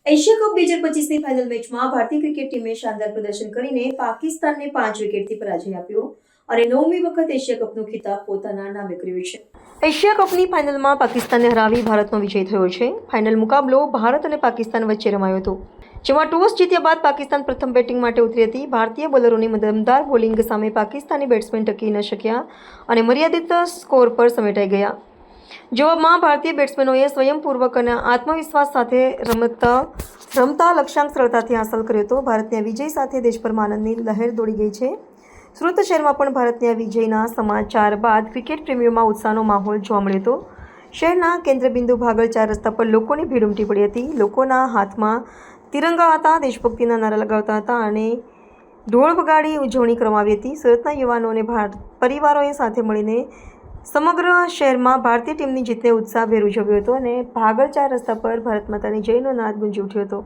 Asia cup 2025ની final મેચમાં ભારતીય cricket ટીમે શાનદાર પ્રદર્શન કરીને પાકિસ્તાનને 5 વિકેટથી પરાજય આપ્યો અને 9મી વખત એશિયા કપનો ખિતાબ પોતાના નામે કર્યો છે. એશિયા કપની ફાઇનલમાં પાકિસ્તાનને હરાવી ભારતનો વિજય થયો છે. ફાઇનલ મુકાબલો ભારત અને પાકિસ્તાન વચ્ચે રમાયો હતો, જેમાં ટોસ જીત્યા બાદ પાકિસ્તાન પ્રથમ બેટિંગ માટે ઉતરી હતી. ભારતીય બોલરોની દમદાર બોલિંગ સામે પાકિસ્તાની બેટ્સમેન ટકી ન શક્યા અને મર્યાદિત સ્કોર પર સમેટાઈ ગયા. જવાબમાં ભારતીય બેટ્સમેનોએ સ્વયંપૂર્વક અને આત્મવિશ્વાસ સાથે રમતા લક્ષ્યાંક સરળતાથી હાંસલ કર્યો હતો. ભારતના વિજય સાથે દેશભરમાં આનંદની લહેર દોડી ગઈ છે. સુરત શહેરમાં પણ ભારતના વિજયના સમાચાર બાદ ક્રિકેટ પ્રેમીઓમાં ઉત્સાહનો માહોલ જોવા મળ્યો હતો. શહેરના કેન્દ્રબિંદુ ભાગળ 4 રસ્તા પર લોકોની ભીડ ઉમટી પડી હતી. લોકોના હાથમાં તિરંગા હતા, દેશભક્તિના નારા લગાવતા હતા અને ઢોળ વગાડી ઉજવણી કરવામાં આવી હતી. સુરતના યુવાનો અને પરિવારોએ સાથે મળીને સમગ્ર શહેરમાં ભારતીય ટીમની જીતને ઉત્સાહભેર ઉજવ્યો હતો અને ભાગળ 4 રસ્તા પર ભારત માતાની જયનો નાદ ગુંજી ઉઠ્યો હતો.